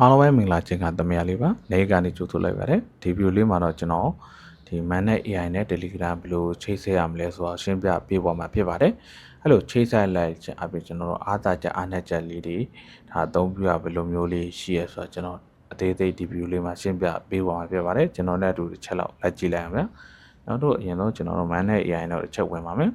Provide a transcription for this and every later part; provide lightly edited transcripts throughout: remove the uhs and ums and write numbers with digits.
အားလုံးပဲမင်္ဂလာချင်းကတမရလေးပါနေကနေကြိုဆိုလိုက်ပါတယ်ဒီဗီဒီယိုလေးမှာတော့ကျွန်တော်ဒီ man နဲ့ AI နဲ့ Telegram ဘယ်လိုချိတ်ဆက်ရမလဲဆိုတာရှင်းပြပေးပေါ်မှာဖြစ်ပါတယ်အဲ့လိုချိတ်ဆက်လိုက်ခြင်းအပြင်ကျွန်တော်တို့အားသာချက်အားနည်းချက်လေးတွေဒါအသုံးပြုရဘယ်လိုမျိုးလေးရှိရဆိုတော့ကျွန်တော်အသေးသေးဒီဗီဒီယိုလေးမှာရှင်းပြပေးပေါ်မှာဖြစ်ပါတယ်ကျွန်တော်နဲ့အတူတစ်ချက်လောက်လိုက်ကြည့်လိုက်အောင်ဗျာနောက်တော့အရင်ဆုံးကျွန်တော်တို့ man နဲ့ AI နဲ့တစ်ချက်ဝင်ပါမယ်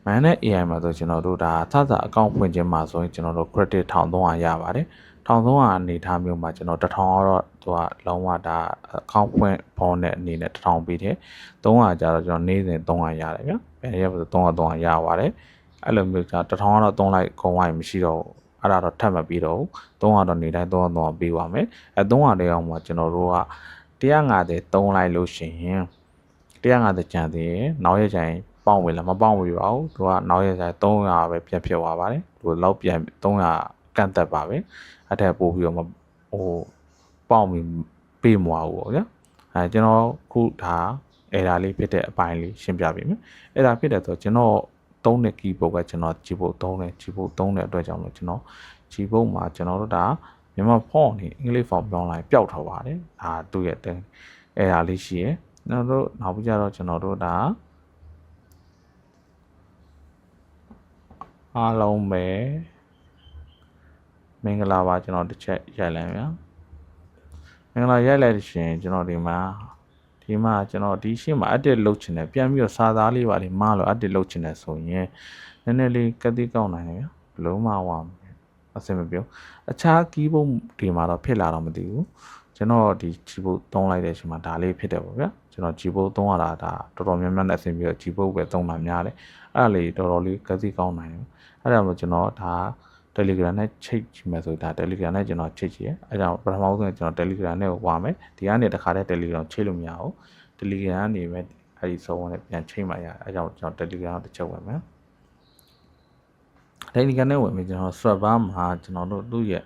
man နဲ့ AI မှာဆိုကျွန်တော်တို့ဒါသသအကောင့်ဖွင့်ခြင်းမှာဆိုရင်ကျွန်တော်တို့ credit 1300ရပါတယ်1300အနေထားမျိုးမှာကျွန်တော်1000တော့သူကလုံးဝဒါအကောင့်ဖွင့်ဖုန်းနဲ့အနေနဲ့1000ပေးတယ်300ကျတော့ကျွန်တော်နေ့စဉ်300ရတယ်ဗျာဘယ်ရက်ဆို300ရပါတယ်အဲ့လိုမျိုးကျ1000ကတော့သုံးလိုက်ကုန်ဝိုင်းမရှိတော့ဘူးအဲ့ဒါတော့ထပ်မပြီးတော့ဘူး300တော့နေတိုင်း300ပေးပါမယ်အဲ300တဲ့အောင်မှာကျွန်တော်တို့က150သုံးလိုက်လို့ရှိရင်150ကျန်သေးရင်နောက်ရက်ကျရင်ပေါင်ဝင်လာမပေါင်ဝင်ပါဘူးသူကနောက်ရက်ကျရင်300ပဲပြတ်ဖြစ်သွားပါတယ်သူလောက်ပြန်300ကန့်သက်ပါပဲအထက်ပို့ပြီးတော့ဟိုပေါင်ပြီးပေးမသွားဘူးပေါ့ဗျာအဲကျွန်တော်ခုဒါerror လေးဖြစ်တဲ့အပိုင်းလေးရှင်းပြပေးမယ်error ဖြစ်တယ်ဆိုကျွန်တော်သုံးတဲ့ keyboard ကကျွန်တော် keyboard သုံးတဲ့ keyboard သုံးတဲ့အတွက်ကြောင့်လို့ကျွန်တော် keyboard မှာကျွန်တော်တို့ဒါမြန်မာ font နေအင်္ဂလိပ် font ပြောင်းလိုက်ပျောက်ထားပါတယ်ဒါသူ့ရဲ့ error လေးရှိရယ်နောက်ပြီးကြတော့ကျွန်တော်တို့ဒါအားလုံးပဲမင်္ဂလာပါကျွန်တော်တစ်ချက်ရိုက်လိုက်ဗျာမင်္ဂလာရိုက်လိုက်ရှင်ကျွန်တော်ဒီမှာကျွန်တော်ဒီရှင်းမှာ edit လုပ်ချင်တယ်ပြန်ပြီးတော့စာသားလေးပါလေးမှားလို့ edit လုပ်ချင်တယ်ဆိုရင်နည်းနည်းလေးကတိကောက်နိုင်တယ်ဗျာဘလုံးမဝအဆင်မပြေအခြား keyboard ဒီမှာတော့ဖြစ်လာတော့မသိဘူးကျွန်တော်ဒီ keyboard သုံးလိုက်တဲ့အချိန်မှာဒါလေးဖြစ်တယ်ပေါ့ဗျာကျွန်တော် keyboard သုံးရတာဒါတော်တော်များများနဲ့အဆင်ပြေတော့ keyboard ပဲသုံးတာများတယ်အဲ့ဒါလေးတော်တော်လေးကတိကောက်နိုင်တယ်အဲ့ဒါမှကျွန်တော်ဒါ Telegram နဲ့ချိတ်ကြည့်မယ်ဆိုဒါ Telegram နဲ့ကျွန်တော်ချိတ်ကြည့်ရအဲကြောင့်ပထမဆုံးကျွန်တော် Telegram နဲ့ဝါမယ်ဒီကနေတခါတည်း Telegram ချိတ်လို့မရဘူး Telegram ကနေပဲအဲဒီစောဝင်နဲ့ပြန်ချိတ်မှရအဲကြောင့်ကျွန်တော် Telegram ကိုတစ်ချက်ဝင်မယ် Telegram နဲ့ဝင်ပြီးကျွန်တော် server မှာကျွန်တော်တို့သူ့ရဲ့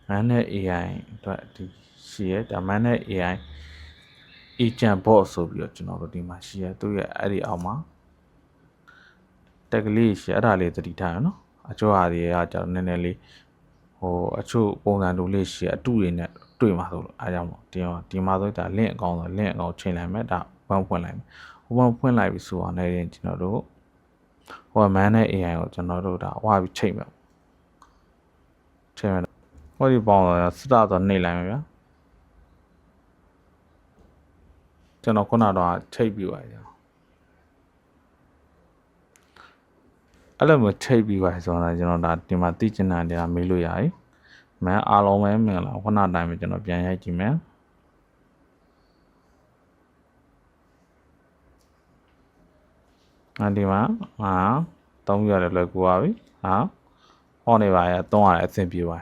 man နဲ့ AI အတွက်ဒီရှိရဒါ man နဲ့ AI agent bot ဆိုပြီးတော့ကျွန်တော်တို့ဒီမှာရှိရသူ့ရဲ့အဲ့ဒီအောက်မှာတက်ကလေးရှိအဲ့ဒါလေးသတိထားရနော်အချို့ဟာတွေကကျတော့နည်းနည်းလေးဟိုအချို့ပုံစံတူလေးရှိအတူတွေနဲ့တွေ့မှာဆိုလို့အားကြောင့်မို့ဒီမှာဆိုဒါ link အကောင့်ဆို link အကောင့်ချိန်လိုက်မယ်ဒါဝမ်းဖွင့်လိုက်မယ်ဝမ်းဖွင့်လိုက်ပြီဆိုတော့လည်းကျွန်တော်တို့ဟို man နဲ့ AI ကိုကျွန်တော်တို့ဒါဝါပြီးချိန်မယ်ဟိုဒီပေါင်းတော့စတာဆိုနှိပ်လိုက်မယ်ဗျာကျွန်တော်ခုနတော့ချိတ်ပြီးပါရအောင်အဲ့လိုမျိုးချိတ်ပြီးပါဆိုတော့ကျွန်တော်ဒါဒီမှာသိချင်တာတွေမေးလို့ရတယ်မန်အားလုံးပဲမင်္ဂလာခုနတိုင်းပဲကျွန်တော်ပြန်ရိုက်ကြည့်မယ်ဒီမှာသုံးရတယ်လွယ်ကူပါပြီဟောနေပါရဲ့သုံးရတယ်အဆင်ပြေပါ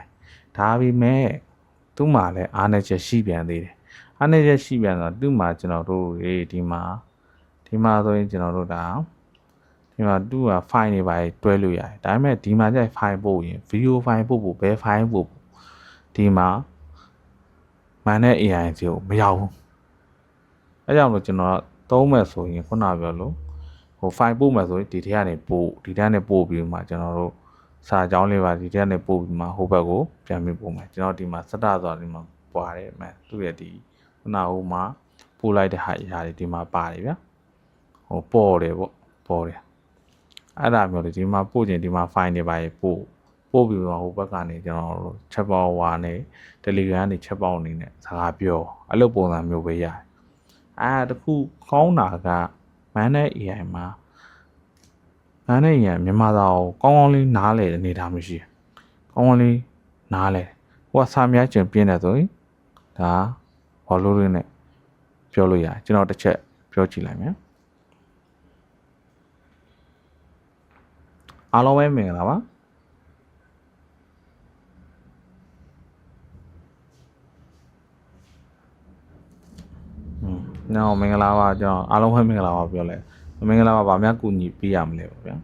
ဒါပေမဲ့သူ့မှာလည်းအားနည်းချက်ရှိပြန်သေးတယ်အားနည်းချက်ရှိပြန်တော့သူ့မှာကျွန်တော်တို့ဒီမှာဆိုရင်ကျွန်တော်တို့ဒါဒီမှာသူ့က file တွေပါတွဲလို့ရတယ်ဒါပေမဲ့ဒီမှာကျ file ပို့ရင် video file ပို့ဘယ် file ပို့ဒီမှာမှန်တဲ့ AI စီကိုမရောက်ဘူးအဲကြောင့်လို့ကျွန်တော်သုံးမဲ့ဆိုရင်ခုနပြောလို့ဟို file ပို့မဲ့ဆိုရင်ဒီထဲကနေပို့ပြီးမှကျွန်တော်တို့စာကြောင်းလေးပါဒီထဲကနေပို့ပြီးမှဟိုဘက်ကိုပြန်ပြီးပို့မယ်ကျွန်တော်ဒီမှာစတဆိုတာဒီမှာပွားတယ်မှန်သူ့ရဲ့ဒီခုနဟိုမှာပို့လိုက်တဲ့ဟာအရာတွေဒီမှာပါတယ်ဗျာဟိုပေါ်တယ်အဲ့ဒါမျိုးလေဒီမှာပို့ခြင်းဒီမှာ file တွေပါပို့ပြီးတော့ဟိုဘက်ကနေကျွန်တော်တို့ချက်ပေါင်းဝါနဲ့ Telegram ကနေချက်ပေါင်းအနေနဲ့စကားပြောအဲ့လိုပုံစံမျိုးပဲရတယ်တခုကောင်းတာက man နဲ့ AI မှာ man နဲ့ AI မြန်မာစာကိုကောင်းလေးနားလည်တဲ့အနေအထားမျိုးရှိတယ်ကောင်းလေးနားလည်ဟိုကစာများကျင်ပြင်းတယ်ဆိုရင်ဒါဘောလို့လေးနဲ့ပြောလို့ရတယ်ကျွန်တော်တစ်ချက်ပြောကြည့်လိုက်မယ်အားလုံးပဲမင်္ဂလာပါနော်မင်္ဂလာပါကျွန်တော်အားလုံးပဲမင်္ဂလာပါပြောလဲမင်္ဂလာပါဗာများကူညီပေးရမလဲပေါ့ဗျာ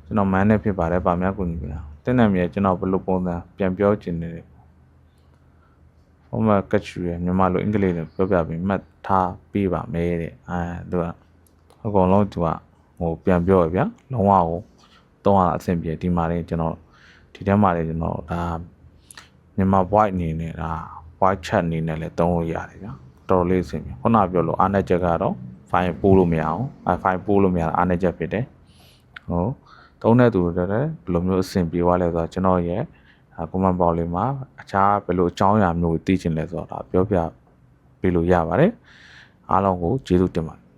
ကျွန်တော် man နဲ့ဖြစ်ပါတယ်ဗာများကူညီပေးတာတင်းနာမြေကျွန်တော်ဘယ်လိုပုံစံပြန်ပြောချင်နေလဲဟိုမှာကချူရမြန်မာလိုအင်္ဂလိပ်လိုပြောပြပြီးမှတ်ထားပေးပါမယ်တဲ့သူကအကုန်လုံးသူကဟိုပြန်ပြောရဗျာလုံးဝကိုသုံးရအဆင်ပြေဒီမှာလေးကျွန်တော်ဒီထဲမှာလေးကျွန်တော်ဒါ မြန်မာ voice အနေနဲ့ဒါ voice chat အနေနဲ့လည်းသုံးလို့ရတယ်ဗျာတော်တော်လေးအဆင်ပြေခုနပြောလို့အားနည်းချက်ကတော့ file ပို့လို့မရအောင်file ပို့လို့မရတာအားနည်းချက်ဖြစ်တယ်ဟိုသုံးတဲ့သူတွေလည်းဘယ်လိုမျိုးအဆင်ပြေသွားလဲဆိုတော့ကျွန်တော်ရဲ့ comment box လေးမှာအခြားဘယ်လိုအကြောင်းအရာမျိုးသိချင်လဲဆိုတော့ဒါပြောပြပေးလို့ရပါတယ်အားလုံးကိုကျေးဇူးတင်ပါတယ်